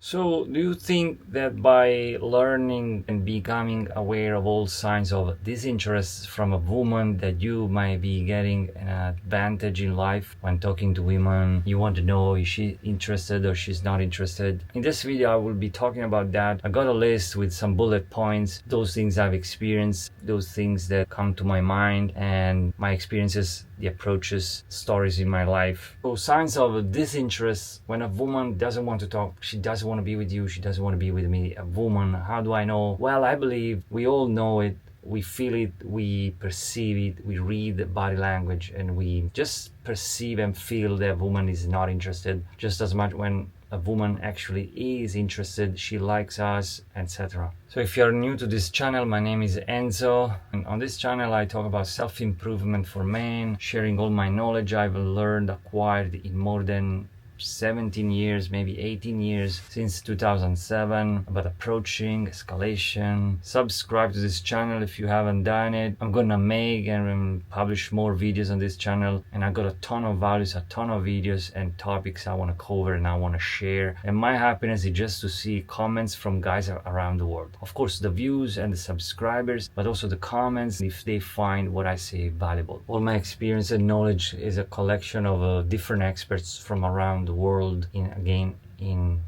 So, do you think that by learning and becoming aware of all signs of disinterest from a woman that you might be getting an advantage in life when talking to women? You want to know if she's interested or she's not interested. In this video, I will be talking about that. I got a list with some bullet points, those things I've experienced, those things that come to my mind, and my experiences, the approaches, stories in my life. So signs of disinterest: when a woman doesn't want to talk, she doesn't want to be with you, she doesn't want to be with me. A woman, how do I know? Well, I believe we all know it. We feel it, we perceive it, we read the body language, and we just perceive and feel that a woman is not interested just as much when a woman actually is interested, she likes us, etc. So if you're new to this channel, my name is Enzo, and on this channel I talk about self-improvement for men, sharing all my knowledge I've learned, acquired in more than 17 years, maybe 18 years, since 2007, about approaching, escalation. Subscribe to this channel if you haven't done it. I'm gonna make and publish more videos on this channel, and I got a ton of values, a ton of videos and topics I want to cover and I want to share. And my happiness is just to see comments from guys around the world. Of course, the views and the subscribers, but also the comments if they find what I say valuable. All my experience and knowledge is a collection of different experts from around the world, in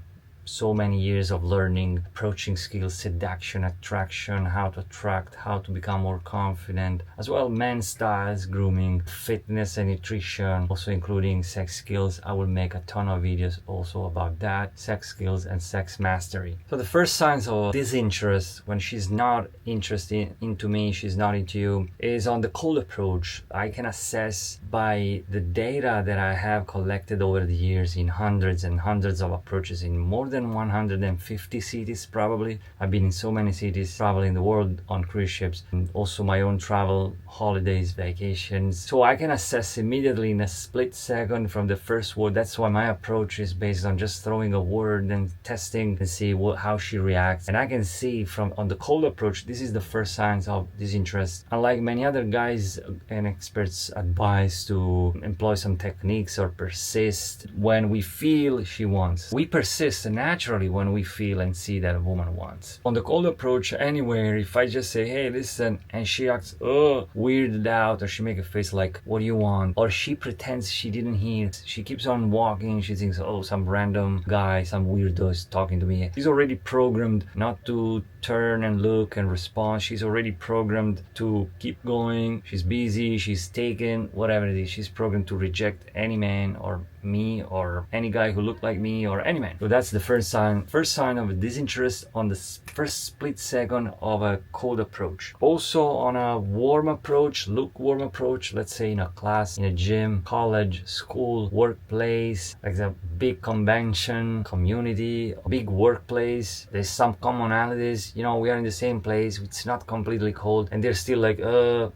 so many years of learning, approaching skills, seduction, attraction, how to attract, how to become more confident, as well men's styles, grooming, fitness and nutrition, also including sex skills. I will make a ton of videos also about that, sex skills and sex mastery. So the first signs of disinterest, when she's not interested into me, she's not into you, is on the cold approach. I can assess by the data that I have collected over the years in hundreds and hundreds of approaches in more than 150 cities probably. I've been in so many cities, traveling the world on cruise ships, and also my own travel, holidays, vacations. So I can assess immediately in a split second from the first word. That's why my approach is based on just throwing a word and testing and see how she reacts. And I can see from on the cold approach, this is the first signs of disinterest. Unlike many other guys and experts advise to employ some techniques or persist when we feel she wants. We persist naturally when we feel and see that a woman wants. On the cold approach anywhere, if I just say, hey, listen, and she acts weirded out, or she make a face like, what do you want? Or she pretends she didn't hear, she keeps on walking, she thinks, oh, some random guy, some weirdo is talking to me. She's already programmed not to turn and look and respond. She's already programmed to keep going. She's busy, she's taken, whatever it is. She's programmed to reject any man or me or any guy who looked like me or any man. So that's the first sign of disinterest on the first split second of a cold approach. Also on a warm approach, lukewarm approach, let's say in a class, in a gym, college, school, workplace, like a big convention, community, big workplace, there's some commonalities, you know, we are in the same place, it's not completely cold, and they're still like,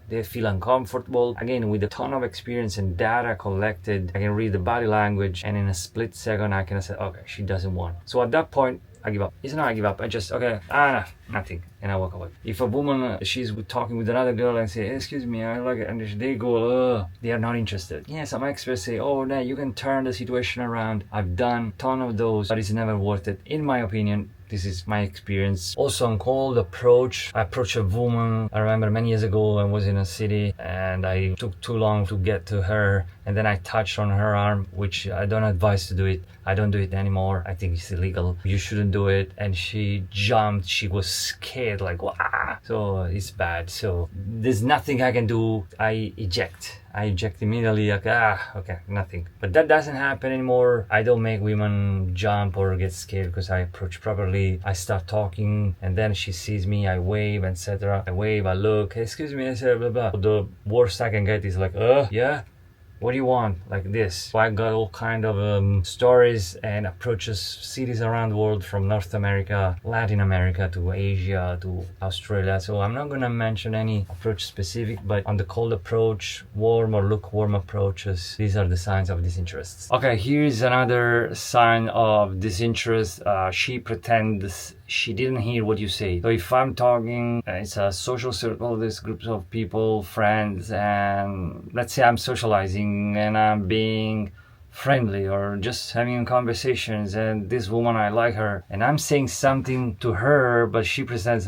they feel uncomfortable. Again, with a ton of experience and data collected, I can read the body language, and in a split second I can say, okay, she doesn't want. So at that point I give up. It's not I give up, I just, okay, nothing, and I walk away. If a woman, she's talking with another girl and say, excuse me, I like it, and they go, they are not interested. Yeah, some experts say, oh, no, you can turn the situation around. I've done a ton of those, but it's never worth it, in my opinion. This is my experience. Also on cold approach, I approached a woman. I remember many years ago I was in a city and I took too long to get to her, and then I touched on her arm, which I don't advise to do it. I don't do it anymore. I think it's illegal. You shouldn't do it. And she jumped. She was scared, like, wah. So it's bad. So there's nothing I can do. I eject immediately, like, okay, nothing. But that doesn't happen anymore. I don't make women jump or get scared because I approach properly. I start talking, and then she sees me, I wave, etc. I wave, I look, hey, excuse me, I say, blah, blah. The worst I can get is like, yeah, what do you want? Like this. So I got all kind of stories and approaches, cities around the world, from North America, Latin America, to Asia, to Australia. So I'm not gonna mention any approach specific, but on the cold approach, warm or lukewarm approaches, these are the signs of disinterest. Okay, here's another sign of disinterest. She pretends she didn't hear what you say. So if I'm talking, it's a social circle, there's groups of people, friends, and let's say I'm socializing and I'm being friendly or just having conversations, and this woman, I like her, and I'm saying something to her, but she presents,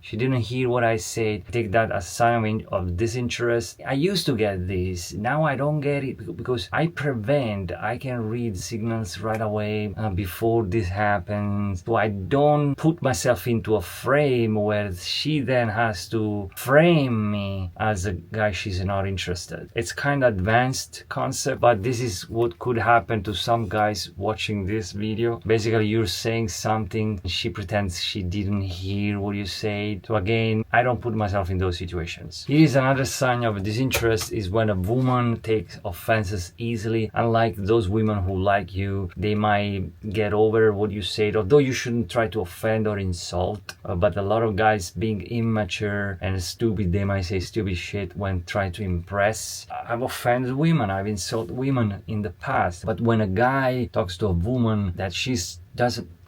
she didn't hear what I said. I take that as a sign of disinterest. I used to get this. Now I don't get it because I can read signals right away before this happens. So I don't put myself into a frame where she then has to frame me as a guy she's not interested. It's kind of advanced concept, but this is what could happen to some guys watching this video. Basically, you're saying something, she pretends she didn't hear what you said. So again, I don't put myself in those situations. Here is another sign of disinterest is when a woman takes offenses easily. Unlike those women who like you, they might get over what you said, although you shouldn't try to offend or insult. But a lot of guys being immature and stupid, they might say stupid shit when trying to impress. I've offended women, I've insulted women in the past. But when a guy talks to a woman that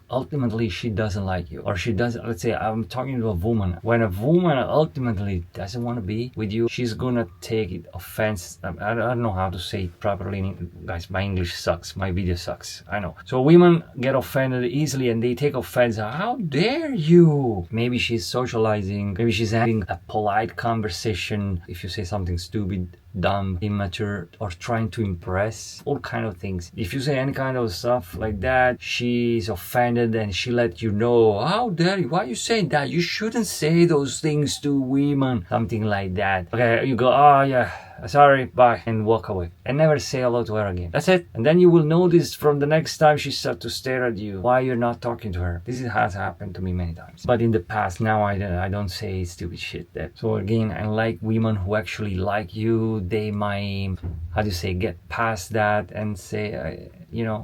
ultimately she doesn't like you, or she doesn't, let's say I'm talking to a woman, when a woman ultimately doesn't want to be with you, she's gonna take it offense. I don't know how to say it properly, guys, my English sucks, my video sucks, I know. So women get offended easily and they take offense. How dare you? Maybe she's socializing, maybe she's having a polite conversation. If you say something stupid, dumb, immature, or trying to impress, all kind of things, if you say any kind of stuff like that, she's offended and she let you know, how dare you, why are you saying that, you shouldn't say those things to women, something like that. Okay, you go, oh yeah, sorry, bye, and walk away and never say hello to her again. That's it. And then you will notice from the next time she starts to stare at you why you're not talking to her. This has happened to me many times, but in the past, now I don't say stupid shit there. So again, I like women who actually like you. They might, how do you say, get past that and say,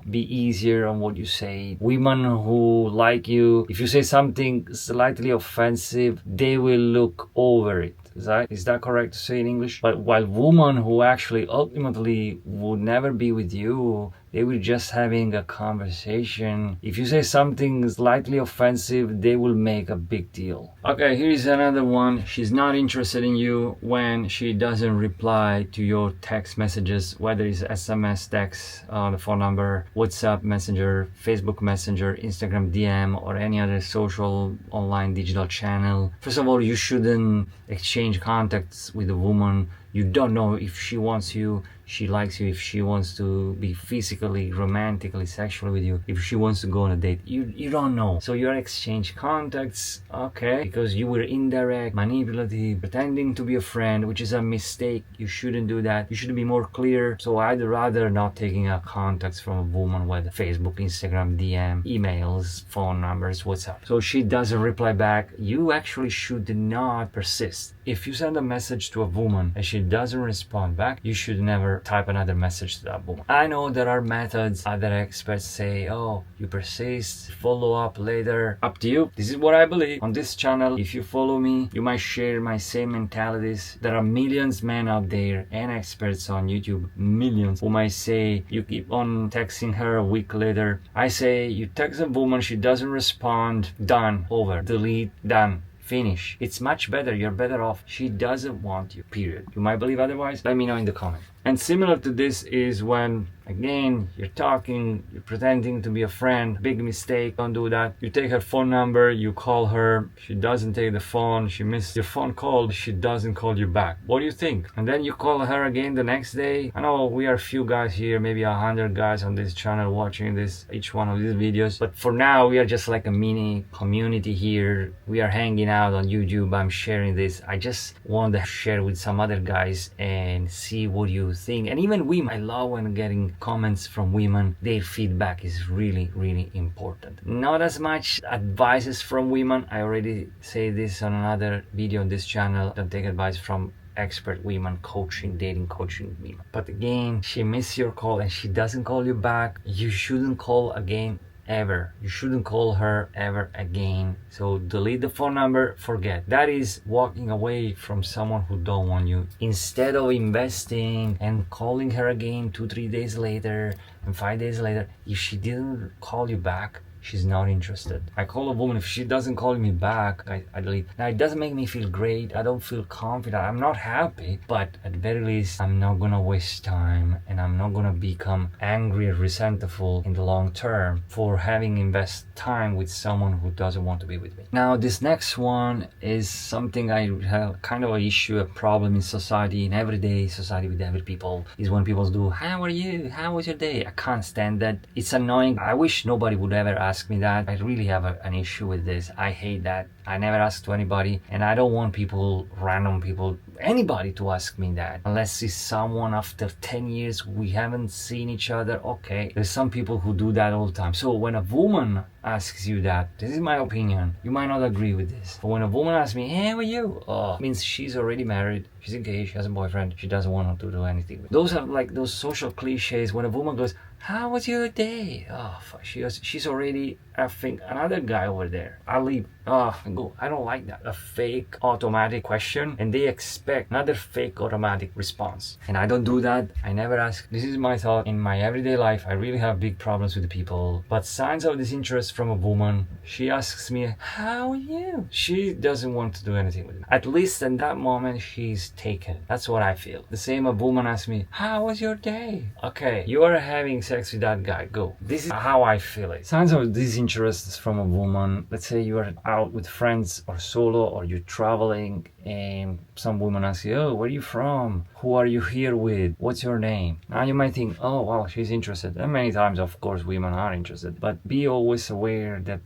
be easier on what you say. Women who like you, if you say something slightly offensive, they will look over it. Is that correct to say in English? But while women who actually ultimately would never be with you, they were just having a conversation. If you say something slightly offensive, they will make a big deal. Okay, here is another one. She's not interested in you when she doesn't reply to your text messages, whether it's SMS text, the phone number, WhatsApp Messenger, Facebook Messenger, Instagram DM, or any other social online digital channel. First of all, you shouldn't exchange contacts with a woman. You don't know if she wants you, she likes you, if she wants to be physically, romantically, sexually with you, if she wants to go on a date. You don't know. So you exchange contacts, okay, because you were indirect, manipulative, pretending to be a friend, which is a mistake. You shouldn't do that. You should be more clear. So I'd rather not taking contacts from a woman with Facebook, Instagram, DM, emails, phone numbers, WhatsApp. So she doesn't reply back. You actually should not persist. If you send a message to a woman and she doesn't respond back, you should never type another message to that woman. I know there are methods. Other experts say, oh, you persist, follow up later. Up to you. This is what I believe. On this channel, if you follow me, you might share my same mentalities. There are millions men out there and experts on YouTube, millions, who might say you keep on texting her a week later. I say you text a woman, she doesn't respond, done, over, delete, done. Finish. It's much better. You're better off. She doesn't want you, period. You might believe otherwise. Let me know in the comment. And similar to this is when, again, you're talking, you're pretending to be a friend. Big mistake. Don't do that. You take her phone number, you call her, she doesn't take the phone, she missed your phone call, she doesn't call you back. What do you think? And then you call her again the next day. I know we are a few guys here, maybe 100 guys on this channel watching each one of these videos. But for now, we are just like a mini community here. We are hanging out on YouTube. I'm sharing this. I just want to share with some other guys and see what you think. And even women, I love when getting comments from women. Their feedback is really, really important. Not as much advices from women. I already say this on another video on this channel. Don't take advice from expert women coaching, dating coaching women. But again, she missed your call and she doesn't call you back. You shouldn't call again. Ever. You shouldn't call her ever again. So delete the phone number, forget. That is walking away from someone who don't want you. Instead of investing and calling her again 2-3 days later and 5 days later, if she didn't call you back, she's not interested. I call a woman, if she doesn't call me back, I delete. Now it doesn't make me feel great, I don't feel confident, I'm not happy, but at the very least I'm not gonna waste time and I'm not gonna become angry or resentful in the long term for having invest time with someone who doesn't want to be with me. Now this next one is something I have kind of an issue, a problem in society, in everyday society with every people, is when people do, how are you, how was your day? I can't stand that. It's annoying. I wish nobody would ever ask me that. I really have an issue with this. I hate that. I never ask to anybody, and I don't want people, random people, anybody to ask me that unless it's someone after 10 years we haven't seen each other. Okay, there's some people who do that all the time. So when a woman asks you that, this is my opinion, you might not agree with this, but when a woman asks me, hey, how are you? Oh, it means she's already married, she's engaged, she has a boyfriend, she doesn't want to do anything. Those are like those social cliches. When a woman goes, how was your day? Oh, fuck, she's already effing another guy over there. I'll leave. Oh, and go. I don't like that. A fake automatic question, and they expect another fake automatic response. And I don't do that. I never ask. This is my thought. In my everyday life, I really have big problems with people. But signs of disinterest from a woman, she asks me, how are you? She doesn't want to do anything with me. At least in that moment, she's taken. That's what I feel. The same, a woman asks me, how was your day? Okay, you are having sex with that guy. Go. This is how I feel it. Signs of disinterest from a woman. Let's say you are out with friends or solo, or you're traveling and some woman asks you, oh, where are you from? Who are you here with? What's your name? Now you might think, oh, wow, she's interested. And many times, of course, women are interested. But be always aware that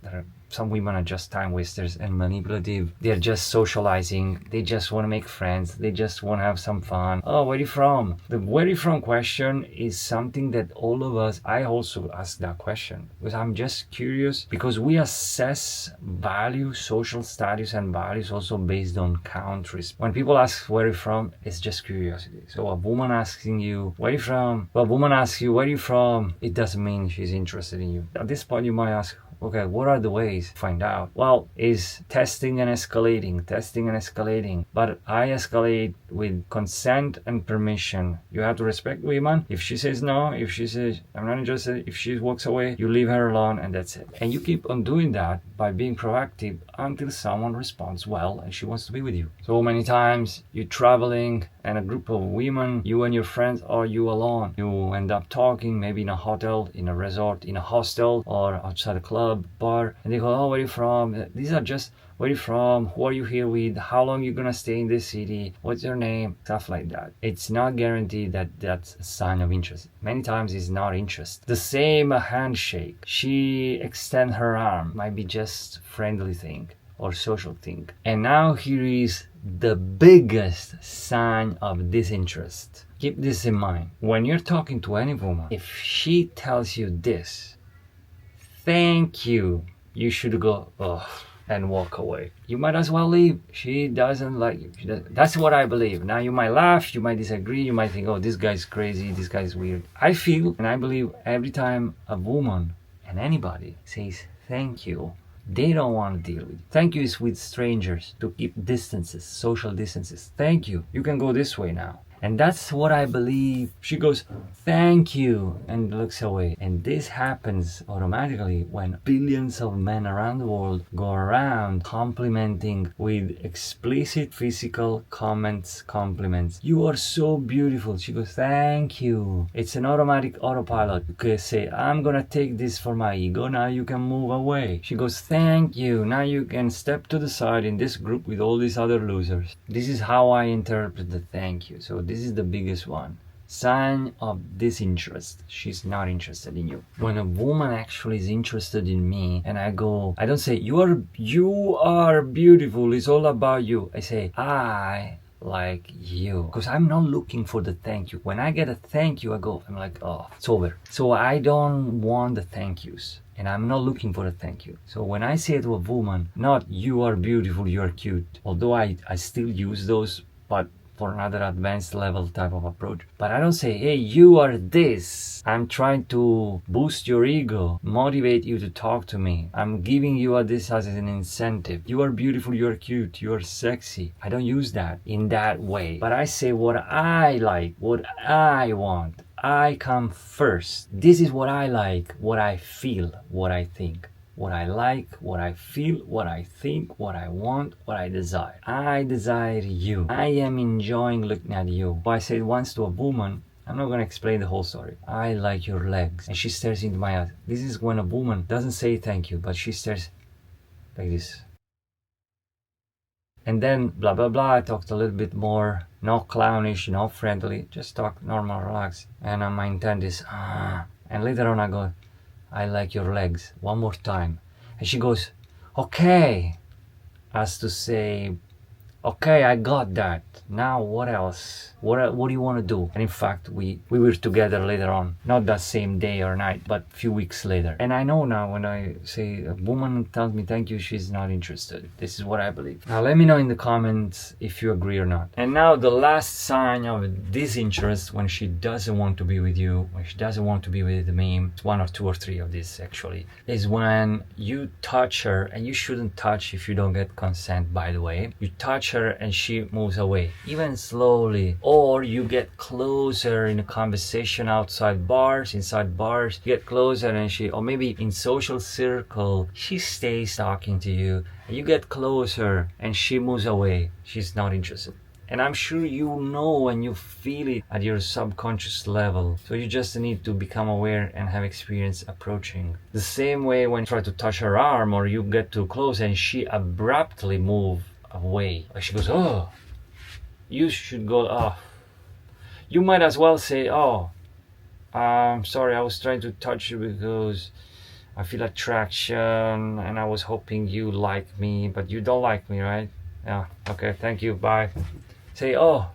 some women are just time wasters and manipulative. They're just socializing. They just want to make friends. They just want to have some fun. Oh, where are you from? The where are you from question is something that all of us, I also ask that question because I'm just curious, because we assess value, social status and values also based on countries. When people ask where are you from, it's just curiosity. So a woman asking you, where are you from? Well, a woman asks you, where are you from? It doesn't mean she's interested in you. At this point, you might ask, okay, what are the ways to find out? Well, is testing and escalating. But I escalate with consent and permission. You have to respect women. If she says no, if she says I'm not interested, if she walks away, you leave her alone and that's it. And you keep on doing that by being proactive until someone responds well and she wants to be with you. So many times you're traveling and a group of women, you and your friends, or you alone. You end up talking, maybe in a hotel, in a resort, in a hostel, or outside a club, bar, and they go, oh, where are you from? These are just, where are you from? Who are you here with? How long are you gonna stay in this city? What's your name? Stuff like that. It's not guaranteed that that's a sign of interest. Many times it's not interest. The same handshake. She extends her arm. Might be just friendly thing or social thing. And now here is the biggest sign of disinterest. Keep this in mind. When you're talking to any woman, if she tells you this, thank you, you should go, oh, and walk away. You might as well leave. She doesn't like you. That's what I believe. Now you might laugh, you might disagree, you might think, oh, this guy's crazy, this guy's weird. I feel and I believe every time a woman and anybody says thank you, they don't want to deal with you. Thank you is with strangers, to keep distances, social distances. Thank you. You can go this way now. And that's what I believe. She goes, thank you, and looks away. And this happens automatically when billions of men around the world go around complimenting with explicit physical comments, compliments. You are so beautiful. She goes, thank you. It's an automatic autopilot. You can say, I'm gonna take this for my ego. Now you can move away. She goes, thank you. Now you can step to the side in this group with all these other losers. This is how I interpret the thank you. So this is the biggest one. Sign of disinterest. She's not interested in you. When a woman actually is interested in me and I don't say you are beautiful, it's all about you. I say I like you, because I'm not looking for the thank you. When I get a thank you, I'm like, oh, it's over. So I don't want the thank yous. And I'm not looking for a thank you. So when I say to a woman, not you are beautiful, you are cute, although I still use those, but for another advanced level type of approach. But I don't say, hey, you are this. I'm trying to boost your ego, motivate you to talk to me. I'm giving you this as an incentive. You are beautiful, you are cute, you are sexy. I don't use that in that way. But I say what I like, what I want. I come first. This is what I like, what I feel, what I think. what I like, what I feel, what I think, what I want, what I desire. I desire you. I am enjoying looking at you. I said once to a woman, I'm not going to explain the whole story. I like your legs. And she stares into my eyes. This is when a woman doesn't say thank you, but she stares like this. And then blah blah blah, I talked a little bit more, not clownish, not friendly, just talk normal, relax. And my intent is, and later on I go, I like your legs, one more time. And she goes, okay, as to say, okay, I got that. Now what else? What do you want to do? And in fact, we were together later on, not that same day or night, but a few weeks later. And I know now when I say a woman tells me thank you, she's not interested. This is what I believe. Now let me know in the comments if you agree or not. And now the last sign of disinterest, when she doesn't want to be with you, when she doesn't want to be with me, it's one or two or three of these actually, is when you touch her, and you shouldn't touch if you don't get consent, by the way. You touch her and she moves away, even slowly, or you get closer in a conversation outside bars, inside bars, you get closer and she, or maybe in social circle, she stays talking to you, and you get closer and she moves away, she's not interested. And I'm sure you know and you feel it at your subconscious level. So you just need to become aware and have experience approaching. The same way when you try to touch her arm or you get too close and she abruptly moves away. Like she goes, oh, you should go, oh. You might as well say, oh, I'm sorry, I was trying to touch you because I feel attraction and I was hoping you like me, but you don't like me, right? Yeah, okay, thank you, bye. Say, oh,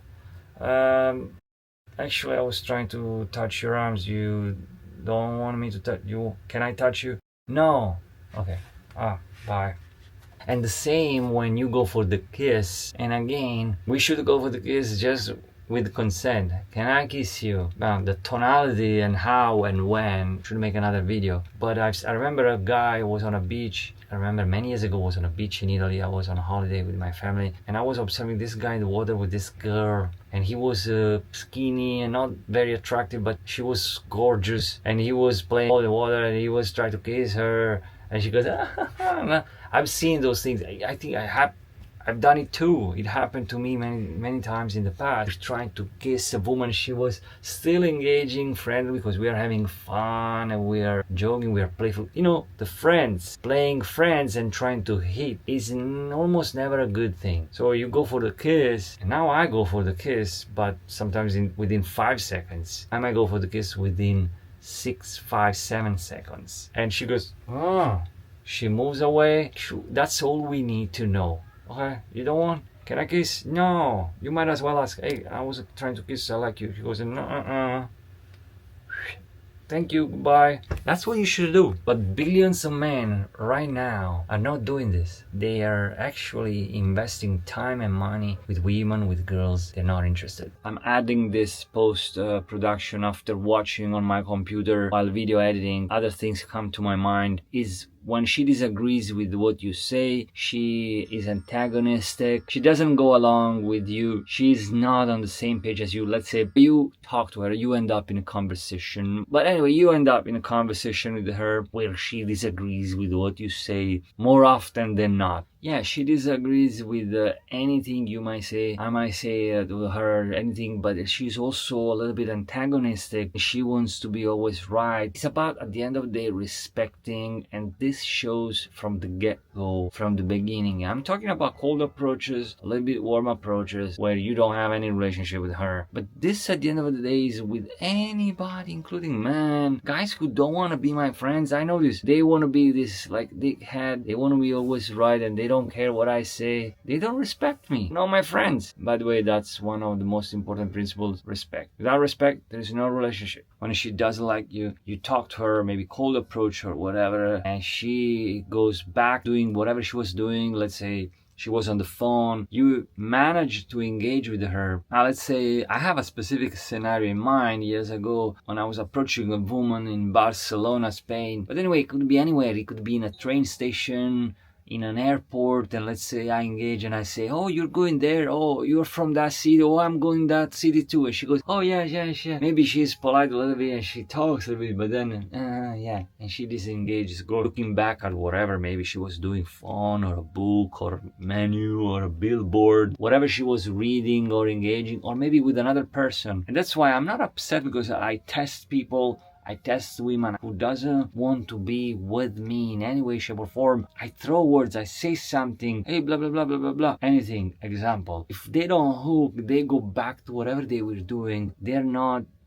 actually I was trying to touch your arms, you don't want me to touch you, can I touch you? No. Okay, bye. And the same when you go for the kiss, and again, we should go for the kiss just with consent. Can I kiss you? The tonality and how and when should make another video. But I remember a guy was on a beach. I remember many years ago was on a beach in Italy. I was on a holiday with my family and I was observing this guy in the water with this girl, and he was skinny and not very attractive, but she was gorgeous, and he was playing in the water and he was trying to kiss her, and she goes, I've seen those things. I think I've done it too. It happened to me many times in the past. Trying to kiss a woman, she was still engaging, friendly, because we are having fun and we are joking, we are playful. You know, the friends, playing friends and trying to hit is almost never a good thing. So you go for the kiss, and now I go for the kiss, but sometimes within 5 seconds. I might go for the kiss within 6, 5, 7 seconds. And she goes, oh. She moves away. That's all we need to know. Okay, you don't want? Can I kiss? No. You might as well ask, hey, I was trying to kiss, I like you. She goes, no, thank you, goodbye. That's what you should do. But billions of men right now are not doing this. They are actually investing time and money with women, with girls. They're not interested. I'm adding this post-production after watching on my computer while video editing. Other things come to my mind is when she disagrees with what you say, she is antagonistic, she doesn't go along with you, she's not on the same page as you. Let's say you talk to her, you end up in a conversation, but anyway, you end up in a conversation with her where she disagrees with what you say more often than not. Yeah, she disagrees with anything you might say. I might say to her anything, but she's also a little bit antagonistic. She wants to be always right. It's about, at the end of the day, respecting, and this shows from the get-go, from the beginning. I'm talking about cold approaches, a little bit warm approaches, where you don't have any relationship with her. But this, at the end of the day, is with anybody, including men. Guys who don't want to be my friends, I know this. They want to be this, like, dickhead. They want to be always right, and they don't care what I say. They don't respect me. Not my friends. By the way, that's one of the most important principles, respect. Without respect, there is no relationship. When she doesn't like you, you talk to her, maybe cold approach her, whatever, and she goes back doing whatever she was doing. Let's say she was on the phone, you managed to engage with her. Now let's say I have a specific scenario in mind years ago when I was approaching a woman in Barcelona, Spain. But anyway, it could be anywhere. It could be in a train station, in an airport, and let's say I engage and I say, oh, you're going there, oh, you're from that city, oh, I'm going that city too, and she goes, oh yeah, maybe she's polite a little bit and she talks a little bit, but then yeah, and she disengages, go looking back at whatever maybe she was doing, phone or a book or a menu or a billboard, whatever she was reading or engaging, or maybe with another person. And that's why I'm not upset, because I test people, I test women who doesn't want to be with me in any way, shape or form. I throw words, I say something, hey, blah, blah, blah, blah, blah, blah, anything, example. If they don't hook, they go back to whatever they were doing.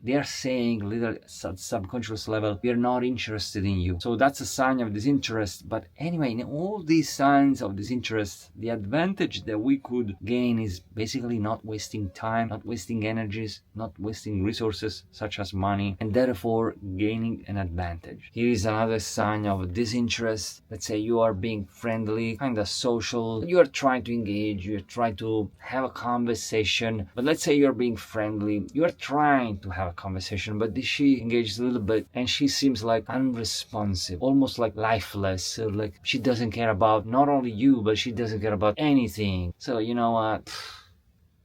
They're saying little subconscious level, we're not interested in you. So that's a sign of disinterest. But anyway, in all these signs of disinterest, the advantage that we could gain is basically not wasting time, not wasting energies, not wasting resources such as money, and therefore gaining an advantage. Here is another sign of disinterest. Let's say you are being friendly, kind of social, you are trying to engage, you are trying to have a conversation, but let's say you're being friendly, you are trying to have a conversation, but she engages a little bit and she seems like unresponsive, almost like lifeless, like she doesn't care about not only you, but she doesn't care about anything. So you know what,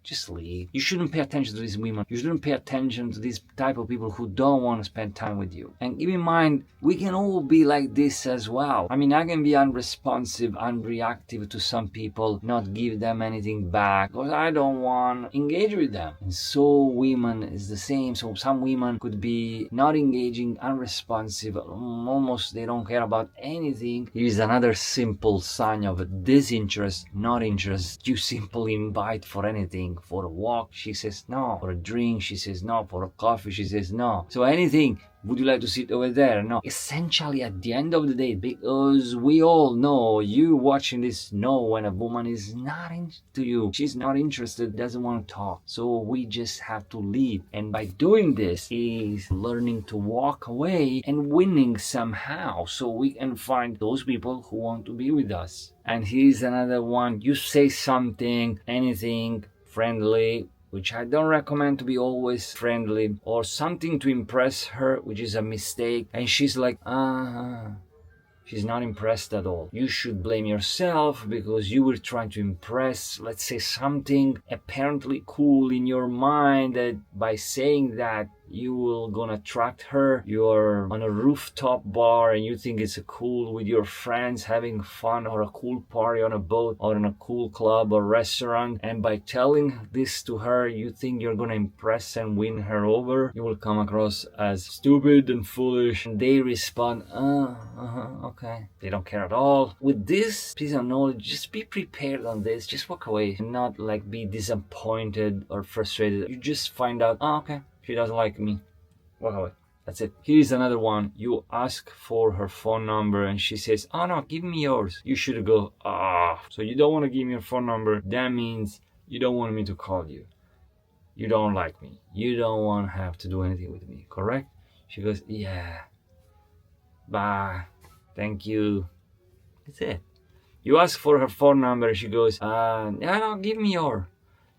just leave. You shouldn't pay attention to these women. You shouldn't pay attention to these type of people who don't want to spend time with you. And keep in mind, we can all be like this as well. I mean, I can be unresponsive, unreactive to some people, not give them anything back because I don't want to engage with them. And so women is the same. So some women could be not engaging, unresponsive, almost they don't care about anything. Here is another simple sign of disinterest, not interest. You simply invite for anything. For a walk, she says no. For a drink, she says no. For a coffee, she says no. So anything, would you like to sit over there? No. Essentially, at the end of the day, because we all know, you watching this know when a woman is not into you, she's not interested, doesn't want to talk. So we just have to leave. And by doing this is learning to walk away and winning somehow, so we can find those people who want to be with us. And here's another one. You say something, anything, friendly, which I don't recommend to be always friendly, or something to impress her, which is a mistake, and she's like, she's not impressed at all. You should blame yourself because you were trying to impress, let's say, something apparently cool in your mind, that by saying that you will gonna attract her. You're on a rooftop bar and you think it's cool with your friends having fun, or a cool party on a boat or in a cool club or restaurant, and by telling this to her you think you're gonna impress and win her over. You will come across as stupid and foolish, and they respond, okay. They don't care at all. With this piece of knowledge, just be prepared on this. Just walk away and not like be disappointed or frustrated. You just find out, okay, she doesn't like me. Walk away. That's it. Here's another one. You ask for her phone number and she says, oh no, give me yours. You should go, so you don't want to give me your phone number. That means you don't want me to call you. You don't like me. You don't want to have to do anything with me, correct? She goes, yeah. Bye. Thank you. That's it. You ask for her phone number. She goes, no, give me your.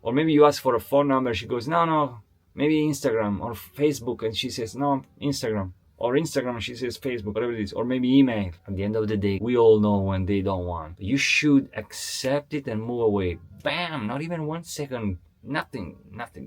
Or maybe you ask for a phone number. She goes, no. Maybe Instagram or Facebook, and she says no, Instagram, or Instagram, she says Facebook, whatever it is, or maybe email. At the end of the day, we all know when they don't want. You should accept it and move away. Bam! Not even 1 second. Nothing.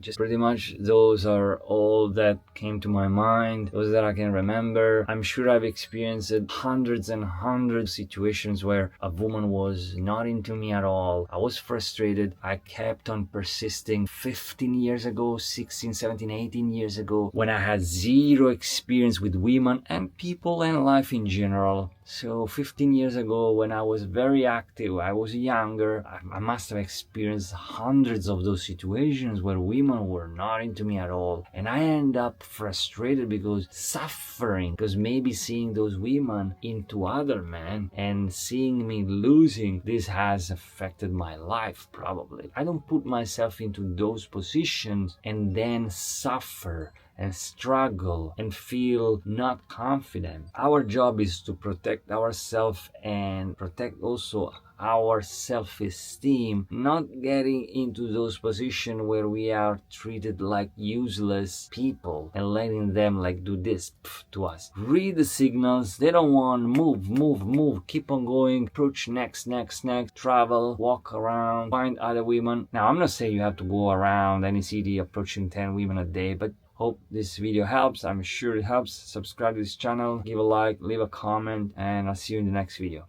Just pretty much those are all that came to my mind, those that I can remember. I'm sure I've experienced hundreds and hundreds of situations where a woman was not into me at all. I was frustrated. I kept on persisting. 15 years ago, 16, 17, 18 years ago, when I had zero experience with women and people and life in general. So 15 years ago, when I was very active, I was younger, I must have experienced hundreds of those situations where women were not into me at all. And I end up frustrated because suffering, because maybe seeing those women into other men and seeing me losing, this has affected my life probably. I don't put myself into those positions and then suffer and struggle and feel not confident. Our job is to protect ourselves and protect also our self-esteem, not getting into those positions where we are treated like useless people and letting them like do this to us. Read the signals. They don't want move, keep on going, approach next, travel, walk around, find other women. Now I'm not saying you have to go around any city approaching 10 women a day, but hope this video helps. I'm sure it helps. Subscribe to this channel, give a like, leave a comment, and I'll see you in the next video.